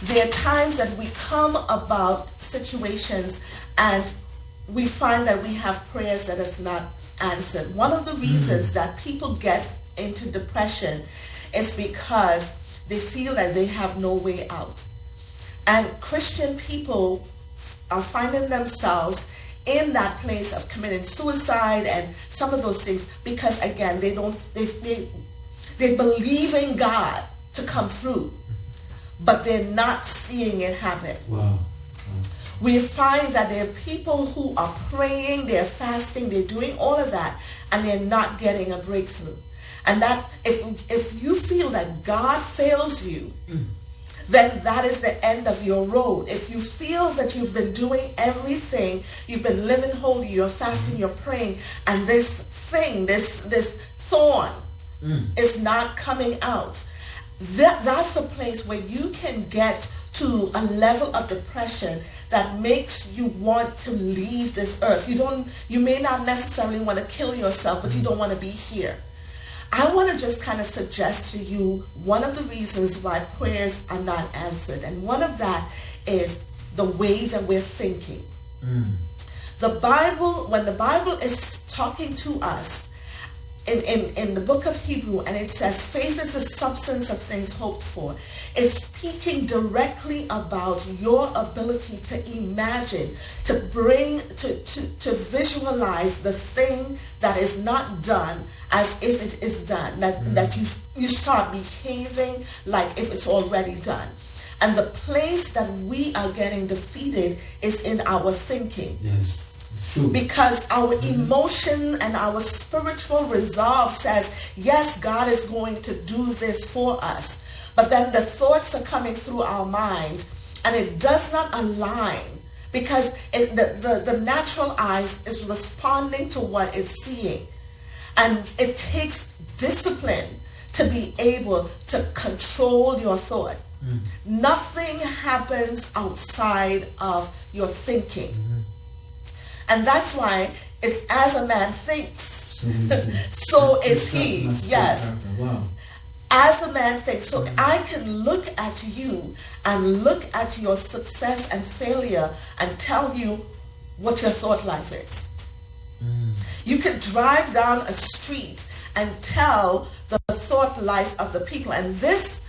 There are times that we come about situations and we find that we have prayers that is not answered. One of the reasons that people get into depression is because they feel that they have no way out. And Christian people are finding themselves in that place of committing suicide and some of those things because, again, they believe in God to come through, but they're not seeing it happen. Wow. We find that there are people who are praying, they're fasting, they're doing all of that, and they're not getting a breakthrough. And that if you feel that God fails you, then that is the end of your road. If you feel that you've been doing everything, you've been living holy, you're fasting, you're praying, and this thing, this thorn is not coming out, that's a place where you can get to a level of depression that makes you want to leave this earth. You may not necessarily want to kill yourself, but you don't want to be here. I want to just kind of suggest to you one of the reasons why prayers are not answered. And one of that is the way that we're thinking. The Bible, when the Bible is talking to us in the book of Hebrew, and it says faith is the substance of things hoped for, it's speaking directly about your ability to imagine, to bring, to visualize the thing that is not done as if it is done, that you start behaving like if it's already done. And the place that we are getting defeated is in our thinking. Yes. True. Because our emotion and our spiritual resolve says, yes, God is going to do this for us. But then the thoughts are coming through our mind and it does not align because the natural eyes is responding to what it's seeing. And it takes discipline to be able to control your thought. Nothing happens outside of your thinking. And that's why it's as a man thinks, so is he. Yes. Wow. As a man thinks. So I can look at you and look at your success and failure and tell you what your thought life is. You can drive down a street and tell the thought life of the people. And this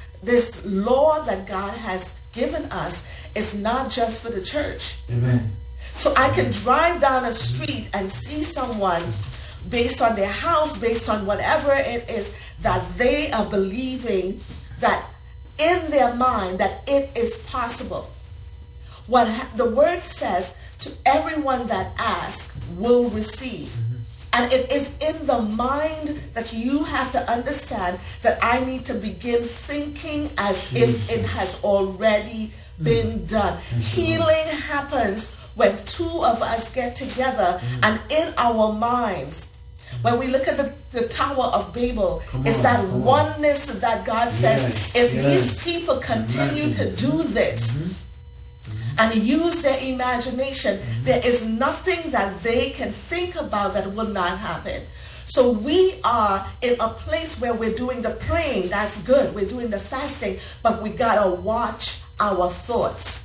law that God has given us is not just for the church. Amen. So I can drive down a street and see someone based on their house, based on whatever it is, that they are believing that in their mind that it is possible. What the word says, to everyone that asks will receive. And it is in the mind that you have to understand that I need to begin thinking as if it has already been done. Healing happens when two of us get together and in our minds. When we look at the Tower of Babel, it's that oneness that God says, if these people continue to do this and use their imagination, there is nothing that they can think about that will not happen. So we are in a place where we're doing the praying, that's good, we're doing the fasting, but we gotta watch our thoughts.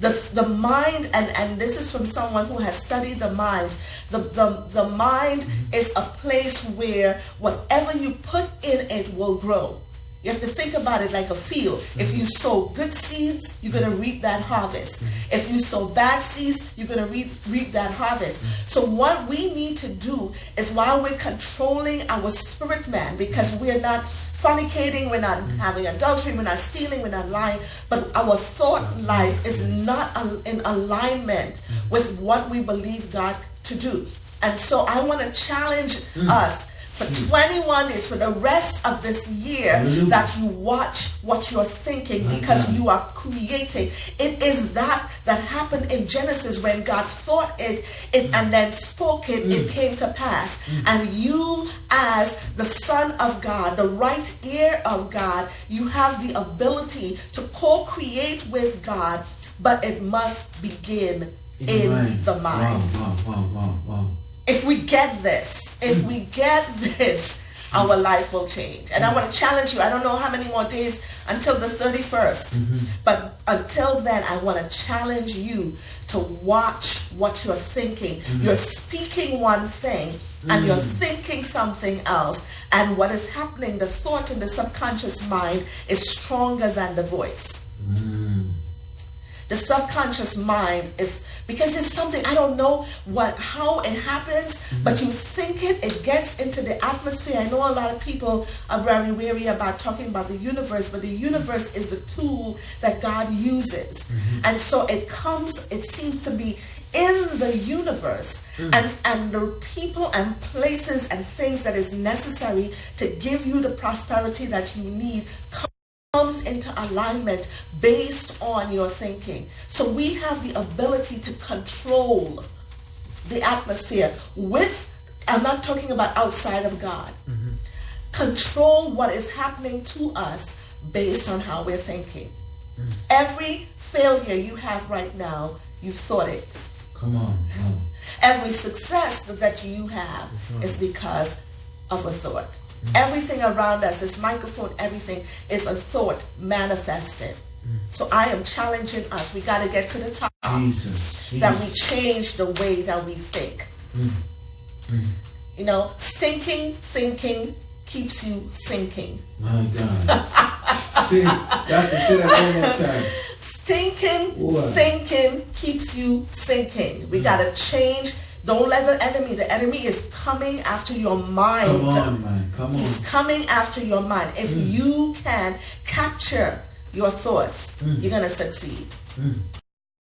The mind, and this is from someone who has studied the mind, the mind is a place where whatever you put in it will grow. You have to think about it like a field. If you sow good seeds, you're going to reap that harvest. If you sow bad seeds, you're going to reap that harvest. So what we need to do is, while we're controlling our spirit man, because we're not fornicating, we're not having adultery, we're not stealing, we're not lying, but our thought life is not in alignment with what we believe God to do. And so I want to challenge us for 21 days, for the rest of this year, that you watch what you're thinking, because you are creating. It is that happened in Genesis when God thought it and then spoke it, it came to pass. And you, as the Son of God, the right ear of God, you have the ability to co-create with God, but it must begin in the mind. Wow. If we get this, our life will change. And I want to challenge you. I don't know how many more days until the 31st. But until then, I want to challenge you to watch what you're thinking. You're speaking one thing and you're thinking something else. And what is happening, the thought in the subconscious mind is stronger than the voice. The subconscious mind is, because it's something, I don't know how it happens, but you think it gets into the atmosphere. I know a lot of people are very wary about talking about the universe, but the universe is the tool that God uses. And so it seems to be in the universe, and the people and places and things that is necessary to give you the prosperity that you need comes into alignment based on your thinking. So we have the ability to control the atmosphere I'm not talking about outside of God. Control what is happening to us based on how we're thinking. Every failure you have right now, you've thought it. Come on. Every success that you have is because of a thought. Everything around us, this microphone, everything is a thought manifested. So I am challenging us. We got to get to the top. Jesus. That we change the way that we think. You know, stinking thinking keeps you sinking. My God. Say that one more time. Stinking thinking keeps you sinking. We got to change. Don't let the enemy is coming after your mind. Come on, man. Come on. He's coming after your mind. If you can capture your thoughts, you're going to succeed.